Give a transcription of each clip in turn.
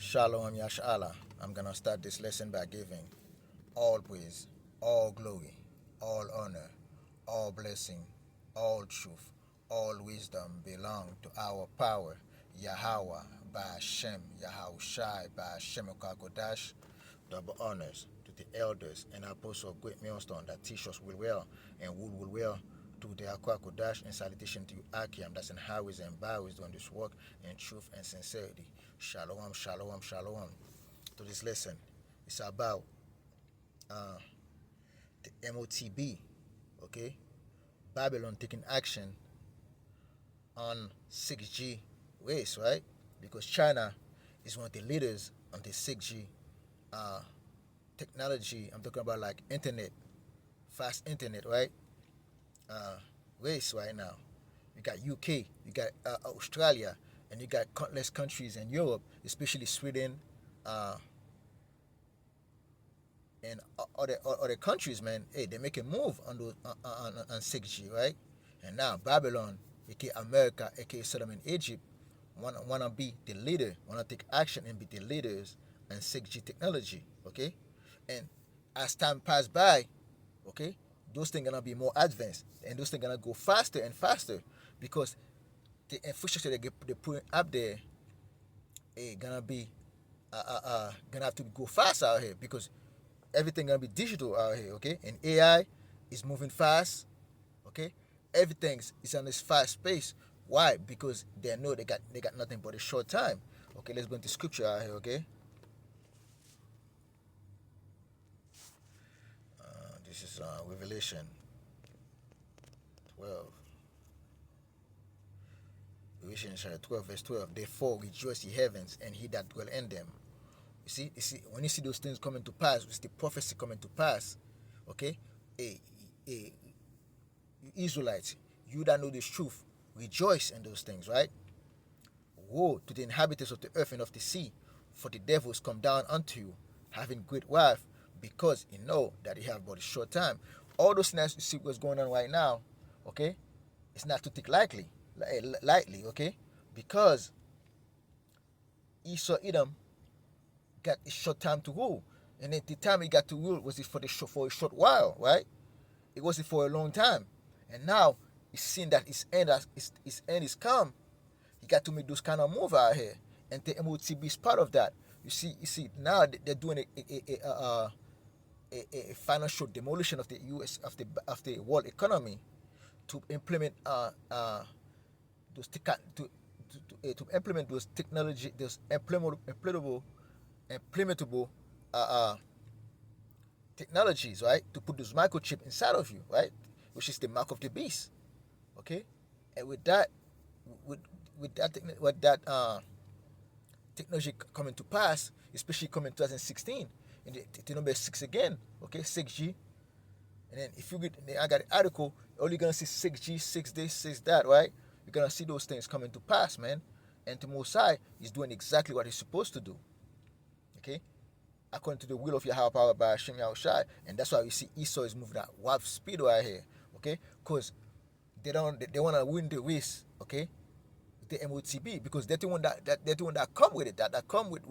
Shalom Yashala. I'm gonna start this lesson by giving all praise, all glory, all honor, all blessing, all truth, all wisdom belong to our power, Yahweh, by Hashem, Yahushai, by Hashem Okakodash. Double honors to the elders and apostles of Great Millstone that teach us will well and will well to the Akwakodash, and salutation to you, Akiam, that's in highways and byways doing this work in truth and sincerity. Shalom, shalom, shalom. To this lesson, it's about uh, the M.O.T.B, okay? Babylon taking action on 6G race, right? Because China is one of the leaders on the 6G uh, technology. I'm talking about like internet, fast internet, right? Uh, race right now. You got UK, you got Australia, and you got countless countries in Europe, especially Sweden, uh, and other countries, man. Hey, they make a move on those on 6G, right? And now Babylon, aka America, aka Sodom and Egypt, wanna be the leader, wanna take action and be the leaders in 6G technology, okay? And as time pass by, okay, those things gonna be more advanced, and those things gonna go faster and faster because the infrastructure they put up there, gonna be gonna have to go fast out here because everything gonna be digital out here, okay? And AI is moving fast, okay? Everything is on this fast pace. Why? Because they know they got nothing but a short time. Okay, let's go into scripture out here, okay? This is Revelation 12. Revelation chapter 12, verse 12. Therefore rejoice ye heavens, and he that dwell in them. You see, when you see those things coming to pass, it's the prophecy coming to pass. Okay, you Israelites, you that know this truth, rejoice in those things, right? Woe to the inhabitants of the earth and of the sea, for the devils come down unto you, having great wrath, because you know that he have but a short time. All those things you see what's going on right now, okay? It's not to take lightly, okay? Because Esau Edom got a short time to rule, and at the time he got to rule was it for a short while, right? It wasn't for a long time, and now he's seeing that his end is come. He got to make those kind of move out here, and the M.O.T.B is part of that. You see now they're doing a financial demolition of the U.S. of the world economy to implement those to implement those technology, those implementable uh, uh, technologies, right? To put those microchip inside of you, right? Which is the mark of the beast. Okay, and with that, with with that technology coming to pass, especially coming 2016, and the number 6 again, okay, 6G. And then if you get, I got an article, all you're gonna see 6G, 6 this, 6 that, right? You're gonna see those things coming to pass, man. And the Mosai is doing exactly what he's supposed to do, okay? According to the will of Yahweh power by Hashem Yahushai. And that's why we see Esau is moving at warp speed right here, okay? Because they wanna win the race, okay? The M.O.T.B, because they're the one that come with it, that come with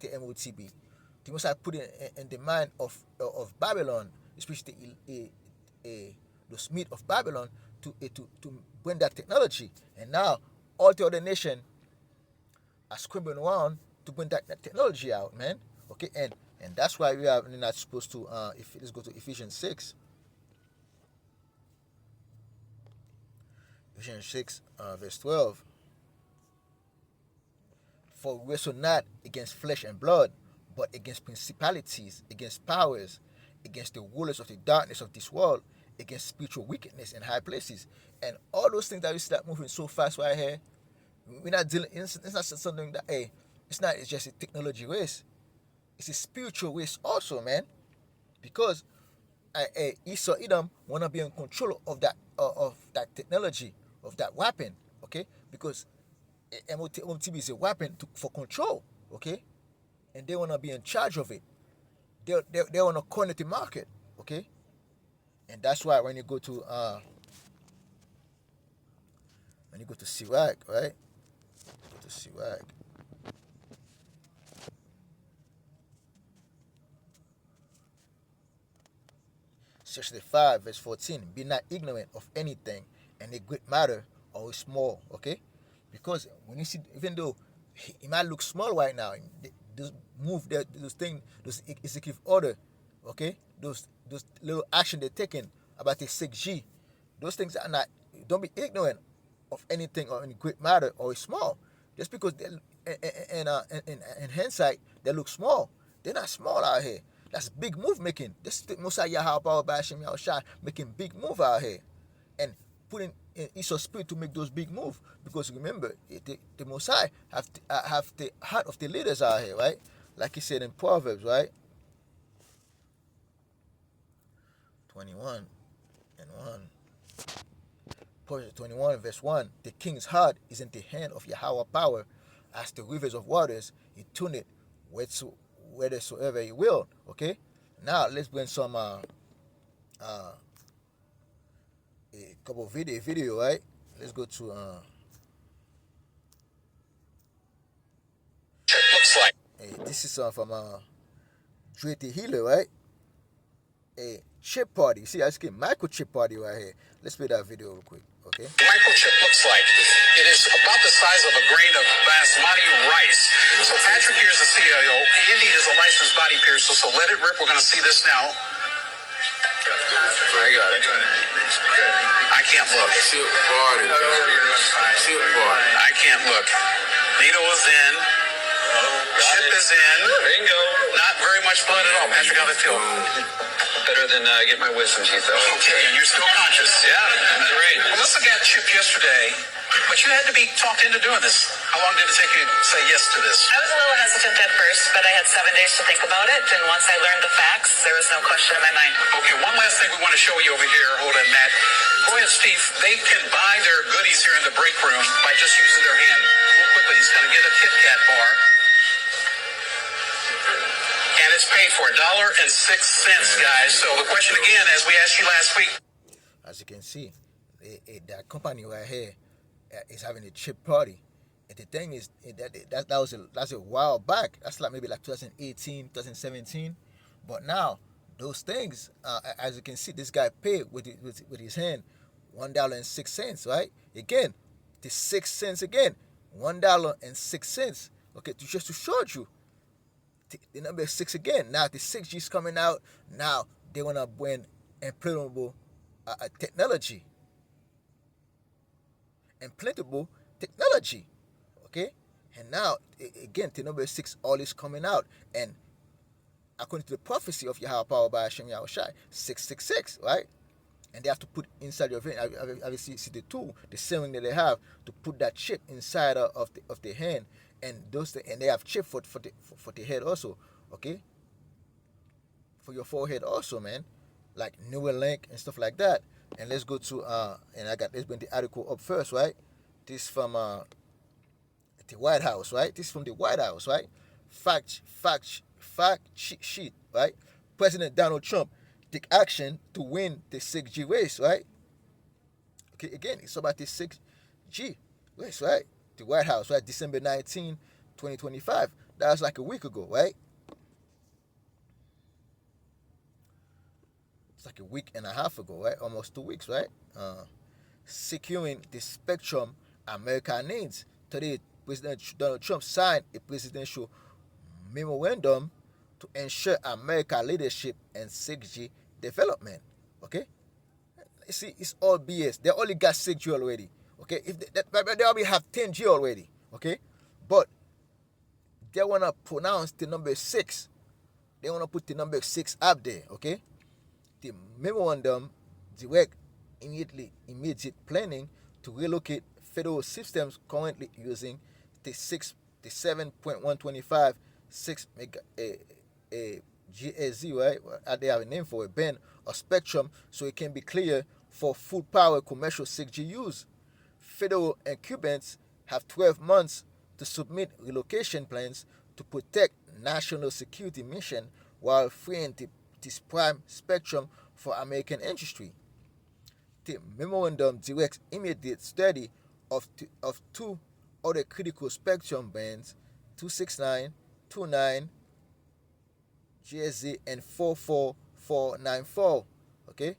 the M.O.T.B. They must have put it in the mind of Babylon, especially the Smith of Babylon, to bring that technology. And now all the other nations are scrambling around to bring that technology out, man. Okay, and that's why we are not supposed to. If let's go to Ephesians 6. Ephesians 6, verse 12. For we wrestle not against flesh and blood, but against principalities, against powers, against the rulers of the darkness of this world, against spiritual wickedness in high places. And all those things that we see that moving so fast right here, we're not dealing. It's not something that it's just a technology race. It's a spiritual race also, man. Because Esau Edom wanna be in control of that technology, of that weapon, okay? Because M.O.T.B is a weapon for control, okay? And they wanna be in charge of it. They wanna corner the market, okay? And that's why when you go to Sirach, right? Go to Sirach. 65 verse 14. Be not ignorant of anything, and a great matter or a small, okay? Because when you see, even though it might look small right now, those move that those things, those executive order, okay, those little action they're taking about the 6G, those things are not. Don't be ignorant of anything or any great matter or small. Just because they, in hindsight they look small, they're not small out here. That's big move making. This is Musa Yahweh Power Bashim Yahushai making big move out here, and putting in Esau's spirit to make those big moves. Because remember, the Mosai have the heart of the leaders out here, right? Like he said in Proverbs, right? 21 and 1. Proverbs 21 verse 1. The king's heart is in the hand of Yahweh power, as the rivers of waters. He tune it whithersoever he will. Okay. Now let's bring some a couple video, right? Let's go to looks like. This is from Dre the Healer, right? A chip party. See, I just get microchip party right here. Let's play that video real quick, okay? Microchip looks like it is about the size of a grain of basmati rice. So Patrick here is the CIO. Andy is a licensed body piercer. So let it rip. We're going to see this now. I got it. I can't look. Chip party. Chip party. I can't look. Needle is in. Chip is in. Bingo. Not very much blood at all. Patrick, how does it feel? Better than get my wisdom teeth out. Okay, and you're still conscious. Yeah, great. Melissa got chipped yesterday, but you had to be talked into doing this. How long did it take you to say yes to this? I was a little hesitant at first, but I had 7 days to think about it, and once I learned the facts, there was no question in my mind. Okay, one last thing we want to show you over here. Hold on, Matt. Go ahead, Steve. They can buy their goodies here in the break room by just using their hand. Real quickly, he's going to get a Kit Kat bar. And it's paid for $1.06, guys. So the question again, as we asked you last week. As you can see, that company right here is having a chip party. And the thing is, that's a while back. That's like maybe like 2018, 2017. But now, those things, as you can see, this guy paid with his hand $1.06, right? Again, the 6 cents again, $1.06. Okay, just to show you. The number 6 again. Now the 6G is coming out. Now they want to bring implantable technology. Implantable technology. Okay? And now, again, the number 6 all is coming out. And according to the prophecy of Yahweh power by Hashem Yahushai, 666, right? And they have to put inside your vein. Obviously, see the tool, the sewing that they have to put that chip inside of the hand. And they have chip for the head also, okay? For your forehead also, man, like Neuralink and stuff like that. And let's go to let's bring the article up first, right? This from the White House, right? This from the White House, right? Fact sheet, right? President Donald Trump take action to win the 6G race, right? Okay, again, it's about the 6G race, right? The White House, right? December 19, 2025. That was like a week ago, right? It's like a week and a half ago, right? Almost 2 weeks, right? Securing the spectrum America needs. Today, President Donald Trump signed a presidential memorandum to ensure America leadership and 6G development. Okay? You see, it's all BS. They only got 6G already. Okay, if they already have 10G already, okay, but they wanna pronounce the number 6. They wanna put the number 6 up there, okay. The memorandum direct immediate planning to relocate federal systems currently using the 7.125 6 mega GSZ, right? They have a name for a band or spectrum, so it can be clear for full power commercial 6G use. Federal incumbents have 12 months to submit relocation plans to protect national security mission while freeing this prime spectrum for American industry. The memorandum directs immediate study of two other critical spectrum bands, 269, 29, GSZ, and 44494. okay,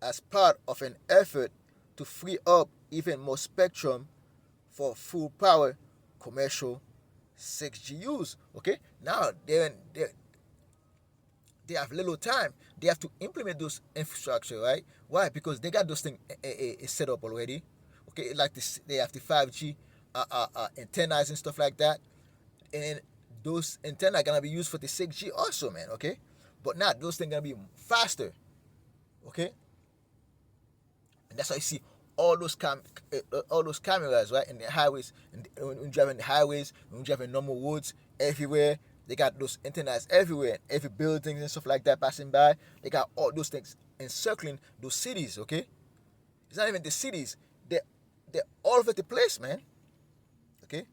as part of an effort to free up even more spectrum for full power commercial 6G use. Okay, now they have little time. They have to implement those infrastructure, right? Why? Because they got those things set up already. Okay, like this, they have the 5G antennas and stuff like that, and those antennas are gonna be used for the 6G also, man. Okay, but now those things gonna be faster. Okay, and that's why you see all those cameras, right, in the highways, when you're driving the highways, when you're driving normal roads, everywhere. They got those antennas everywhere, every building and stuff like that passing by. They got all those things encircling those cities. Okay, it's not even the cities; they're all over the place, man. Okay,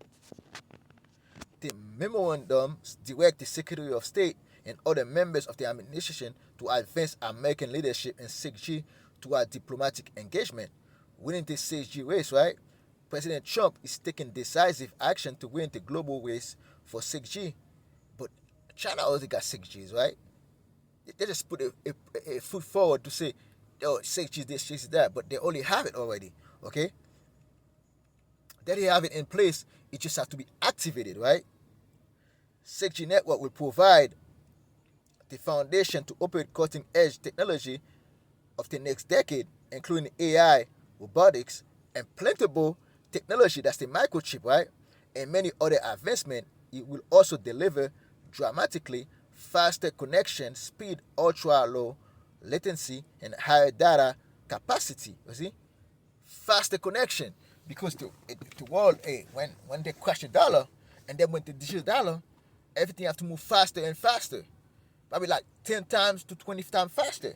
the memorandum direct the Secretary of State and other members of the administration to advance American leadership in 6G toward diplomatic engagement. Winning this 6G race, right? President Trump is taking decisive action to win the global race for 6G. But China already got 6Gs, right? They just put a foot forward to say, oh, 6G this, 6G that, but they only have it already, okay? They have it in place, it just has to be activated, right? 6G network will provide the foundation to operate cutting-edge technology of the next decade, including AI, robotics, implantable technology, that's the microchip, right? And many other advancements. It will also deliver dramatically faster connection speed, ultra low latency, and higher data capacity. You see, faster connection, because the world, when they crash the dollar and then when the digital dollar, everything have to move faster and faster, probably like 10 times to 20 times faster.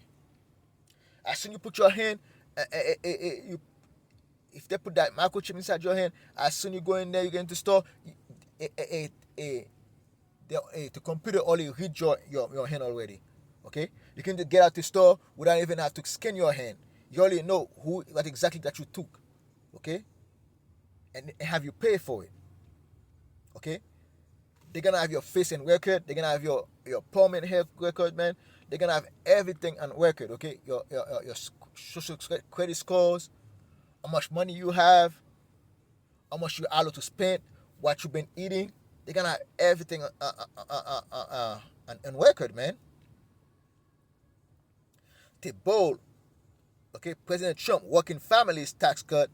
As soon as you put your hand, if they put that microchip inside your hand, as soon as you go in there, you get into the store, the computer already read your hand already. Okay, you can just get out the store without even have to scan your hand. You already know what exactly that you took. Okay, and have you pay for it. Okay, they're gonna have your face and record. They're gonna have your palm and health record, man. They're gonna have everything on record. Okay, your social credit scores, how much money you have, how much you're allowed to spend, what you've been eating. They're gonna have everything on record, man. The bold, okay, President Trump working families tax cut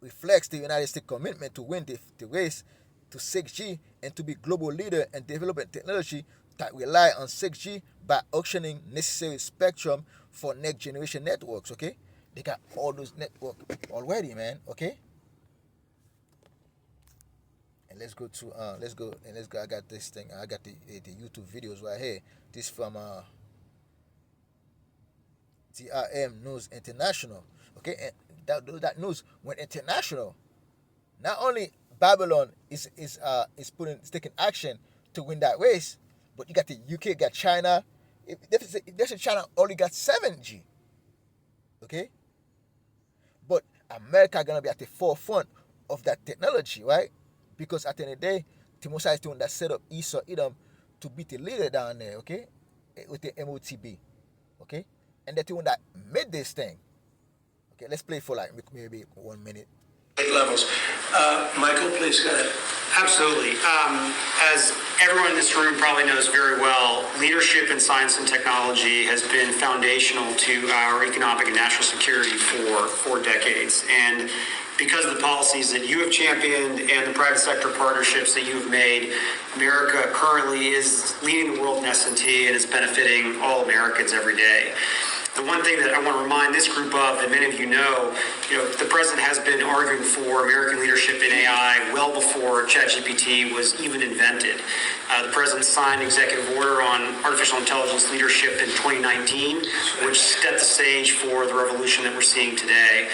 reflects the United States commitment to win the race to 6G and to be global leader in developing technology that rely on 6G by auctioning necessary spectrum for next generation networks. Okay, they got all those networks already, man. Okay. And let's go. I got this thing. I got the YouTube videos right here. This from DRM News International. Okay, and that news went international. Not only Babylon is taking action to win that race, but you got the UK, got China. If China only got 7G. Okay, but America gonna be at the forefront of that technology, right? Because at the end of the day, Timosa is the one that set up Esau Edom to be the leader down there, okay? With the M.O.T.B, okay? And they're the one that made this thing. Okay, let's play for like maybe 1 minute. Levels. Michael, please go ahead. Absolutely. As everyone in this room probably knows very well, leadership in science and technology has been foundational to our economic and national security for decades. And because of the policies that you have championed and the private sector partnerships that you have made, America currently is leading the world in S&T and is benefiting all Americans every day. The one thing that I want to remind this group of, that many of you know, the president has been arguing for American leadership in AI well before ChatGPT was even invented. The president signed an executive order on artificial intelligence leadership in 2019, which set the stage for the revolution that we're seeing today.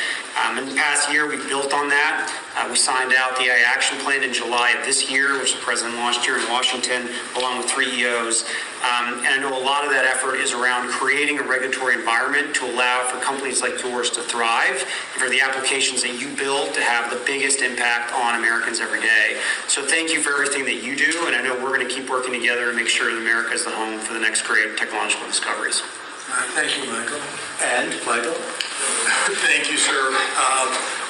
In the past year, we've built on that. We signed out the AI Action Plan in July of this year, which the president launched here in Washington, along with 3 EOs. And I know a lot of that effort is around creating a regulatory environment to allow for companies like yours to thrive, and for the applications that you build to have the biggest impact on Americans every day. So thank you for everything that you do, and I know we're going to keep working together to make sure that America is the home for the next great technological discoveries. Thank you, Michael. And Michael? Thank you, sir.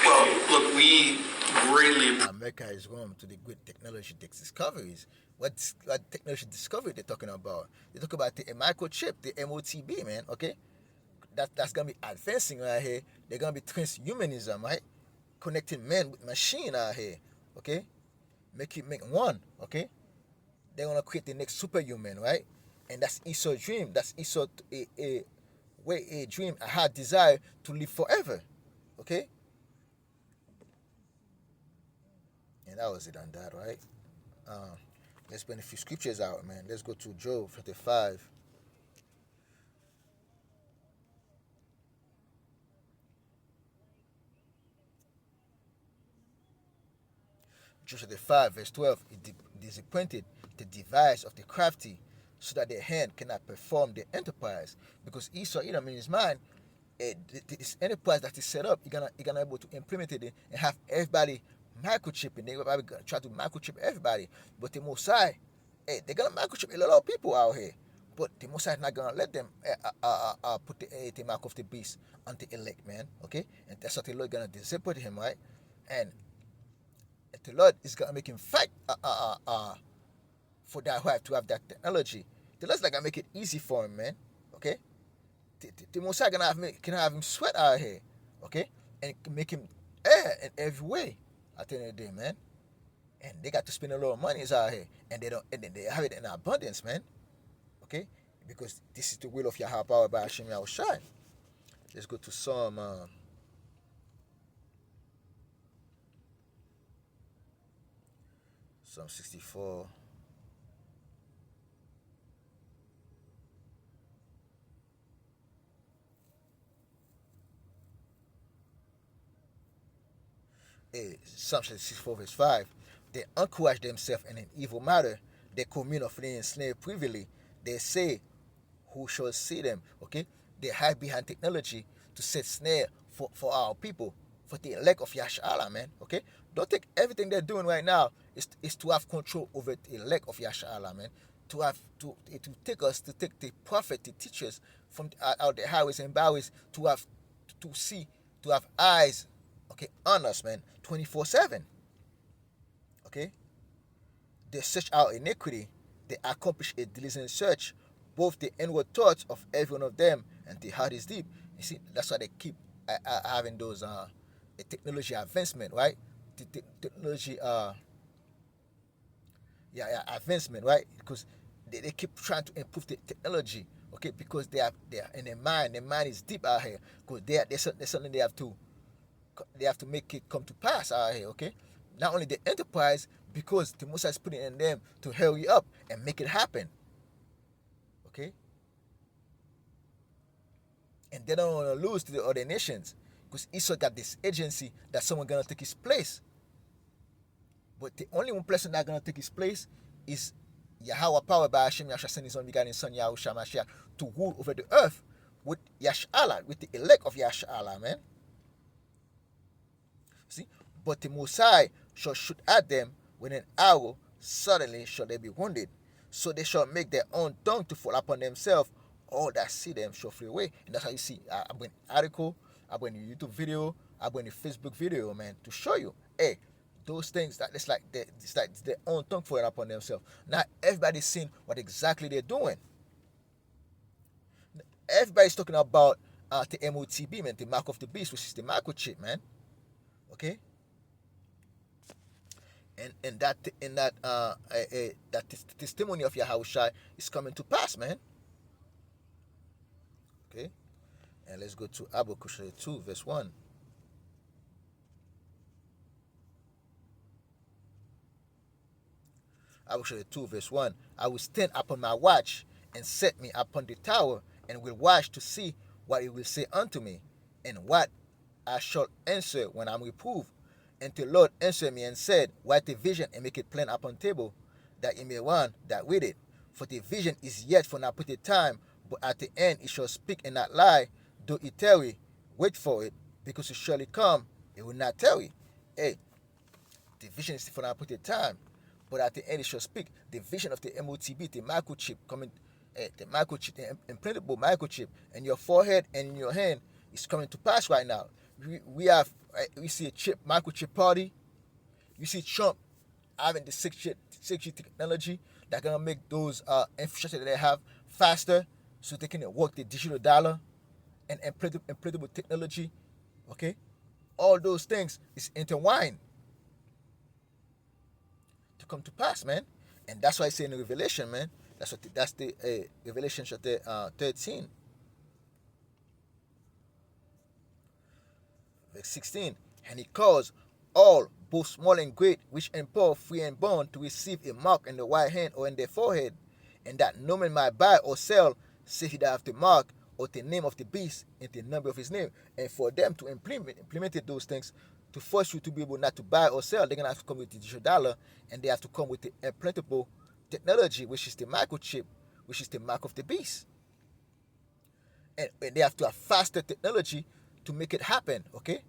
Well, look, we greatly America is home to the great technology discoveries. What technology discovery they're talking about? They talk about the microchip, the M.O.T.B, man. Okay, that's gonna be advancing right here. They're gonna be transhumanism, right? Connecting man with machine out here. Okay, make one. Okay, they're gonna create the next superhuman, right? And that's Esau's dream. That's Esau's a dream, a hard desire to live forever. Okay, and that was it on that, right? Um, let's bring a few scriptures out, man. Let's go to Job 35. Job 35, verse 12. It disappointed the device of the crafty, so that their hand cannot perform the enterprise. Because Esau, in his mind, this enterprise that is set up, you're gonna able to implement it and have everybody microchipping. They're gonna try to microchip everybody. But the Mosai, they're gonna microchip a lot of people out here. But the Mosai is not gonna let them put the mark of the beast on the elect, man. Okay, and that's what the Lord gonna disappoint him, right? And the Lord is gonna make him fight for that wife to have that technology. The Lord's not gonna make it easy for him, man. Okay, the Mosai can have him sweat out here, okay, and make him air in every way. At the end of the day, man. And they got to spend a lot of money out here, and they have it in abundance, man. Okay, because this is the will of Yahweh power by Hashem Yahushai. Let's go to Psalm 64. Psalm 64 verse 5. They encourage themselves in an evil matter. They commune of the enslaved privily. They say, who shall see them? Okay? They hide behind technology to set snare for our people, for the elect of Yashala, man. Okay? Don't take everything they're doing right now is to have control over the elect of Yashala, man. To take the prophet, the teachers from out the highways and byways to have eyes, okay, on us, man, 24/7. Okay? They search out iniquity. They accomplish a diligent search, both the inward thoughts of every one of them and the heart is deep. You see, that's why they keep having those technology advancement, right? The technology advancement, right? Because they keep trying to improve the technology, okay? Because they are in their mind. Their mind is deep out here. Because there's something they have to make it come to pass out here, okay? Not only the enterprise, because the Most High is putting it in them to hurry up and make it happen, okay? And they don't want to lose to the other nations, because Esau got this agency that someone gonna take his place. But the only one person that's gonna take his place is Yahweh power by Hashem Yahshua sent his own begotten son Yahushua Mashiach to rule over the earth with Yashala, with the elect of Yashala, man. See, but the Mosai shall shoot at them with an arrow, suddenly shall they be wounded. So they shall make their own tongue to fall upon themselves. All that see them shall flee away. And that's how you see. I bring article, I bring a YouTube video, I bring a Facebook video, man, to show you. Hey, those things that it's like their own tongue falling upon themselves. Not everybody's seeing what exactly they're doing. Everybody's talking about the M.O.T.B, man, the mark of the beast, which is the microchip, man. Okay, and that testimony of Yahushua is coming to pass, man. Okay, and let's go to Habakkuk 2 verse 1. Habakkuk 2 verse 1. I will stand upon my watch and set me upon the tower, and will watch to see what he will say unto me, and what I shall answer when I'm reproved. And the Lord answered me and said, write the vision and make it plain upon table, that he may run that with it. For the vision is yet for an appointed time, but at the end it shall speak and not lie. Though it tarry, wait for it, because it surely come, it will not tarry. Hey, the vision is for an appointed time, but at the end it shall speak. The vision of the M.O.T.B, the microchip coming the microchip, the implantable microchip in your forehead and in your hand is coming to pass right now. We see a chip microchip party. You see Trump having the 6G technology that gonna make those infrastructure that they have faster, so they can work the digital dollar and implantable technology. Okay, all those things is intertwined to come to pass, man. And that's why I say in the Revelation, man. That's the Revelation chapter 13, verse 16. And he calls all, both small and great, rich and poor, free and bond, to receive a mark in the right hand or in their forehead, and that no man might buy or sell, save he that have the mark or the name of the beast and the number of his name. And for them to implement those things, to force you to be able not to buy or sell, they're gonna have to come with the digital dollar, and they have to come with the implantable technology, which is the microchip, which is the mark of the beast. And they have to have faster technology to make it happen. Okay,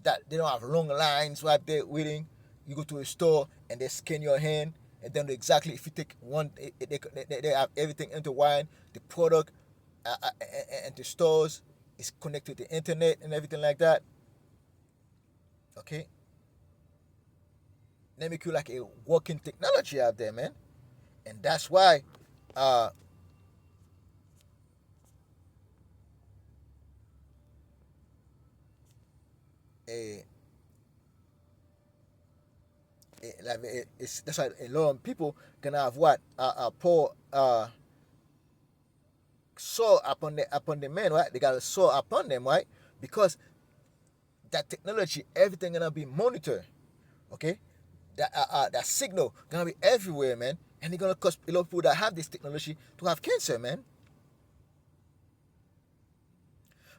that they don't have long lines right there waiting. You go to a store and they scan your hand, and then exactly if you take one, they have everything intertwined. The product and the stores is connected to the internet and everything like that. Okay, they make you like a working technology out there, man. And that's why a that's why a lot of people gonna have what a poor sore upon the men, right? They got a sore upon them, right? Because that technology, everything gonna be monitored. Okay, that signal gonna be everywhere, man, and it's gonna cause a lot of people that have this technology to have cancer, man.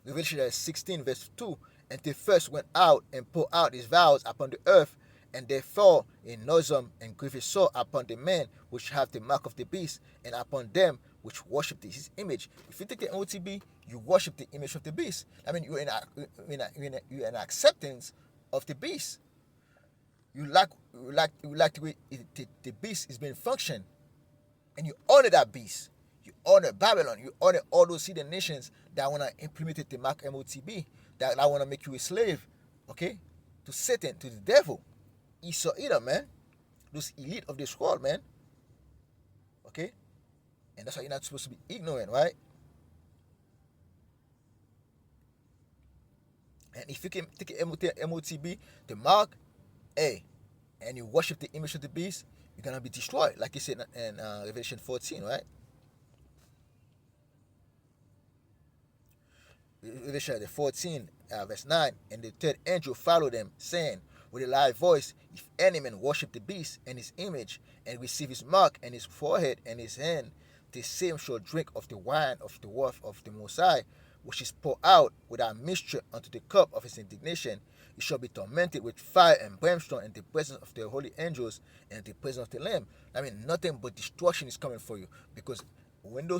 Revelation 16 verse 2. And they first went out and poured out his vows upon the earth, and they fell in noisome and grievous sore upon the men which have the mark of the beast, and upon them which worship his image. If you take the M.O.T.B, you worship the image of the beast. I mean, you're in acceptance of the beast. You like the way the beast is being functioned, and you honor that beast. You honor Babylon. You honor all those hidden nations that want to implement the mark M.O.T.B, that want to make you a slave, okay, to Satan, to the devil. Esau Edom, man. Those elite of this world, man. Okay? And that's why you're not supposed to be ignorant, right? And if you can take M.O.T.B, the mark, hey, and you worship the image of the beast, you're going to be destroyed, like he said in Revelation 14, right? Revelation 14, verse 9. And the third angel followed them, saying with a loud voice, if any man worship the beast and his image, and receive his mark and his forehead and his hand, the same shall drink of the wine of the wrath of the Most High, which is poured out without mixture unto the cup of his indignation. He shall be tormented with fire and brimstone in the presence of the holy angels and in the presence of the Lamb. I mean, nothing but destruction is coming for you, because when they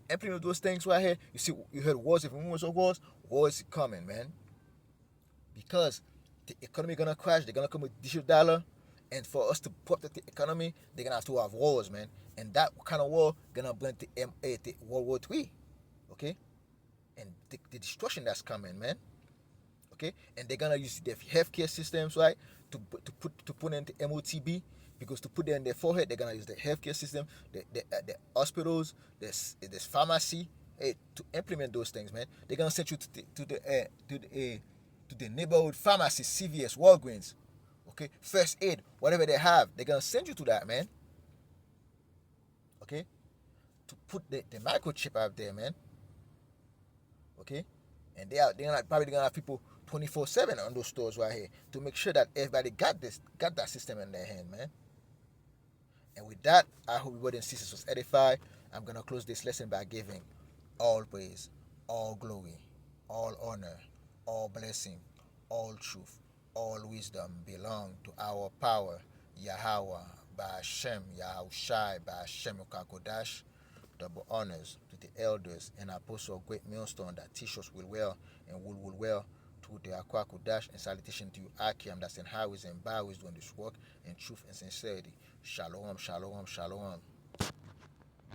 implement those things right here, you heard wars and rumors of wars. Wars coming, man. Because the economy gonna crash. They're gonna come with digital dollar, and for us to prop the economy, they're gonna have to have wars, man. And that kind of war gonna bring the World War III, okay? And the destruction that's coming, man. Okay, and they're gonna use their healthcare systems, right, to put in the M.O.T.B, because to put it in their forehead, they're gonna use the healthcare system, the hospitals, there's pharmacy, to implement those things, man. They're gonna send you to the neighborhood pharmacy, CVS, Walgreens, okay, first aid, whatever they have, they're gonna send you to that, man. Okay, to put the microchip out there, man. Okay, and probably gonna have people 24/7 on those stores right here to make sure that everybody got that system in their hand, man. And with that, I hope everybody and sisters was edified. I'm gonna close this lesson by giving all praise, all glory, all honor, all blessing, all truth, all wisdom belong to our power, Yahweh, by Hashem, Yahushai, by Hashem Ukakodash. Double honors to the elders and apostles of Great Millstone that teach us well and will well, to the Akwakudash, and salutation to you, Akim, that's in highways and byways doing this work in truth and sincerity. Shalom, shalom, shalom.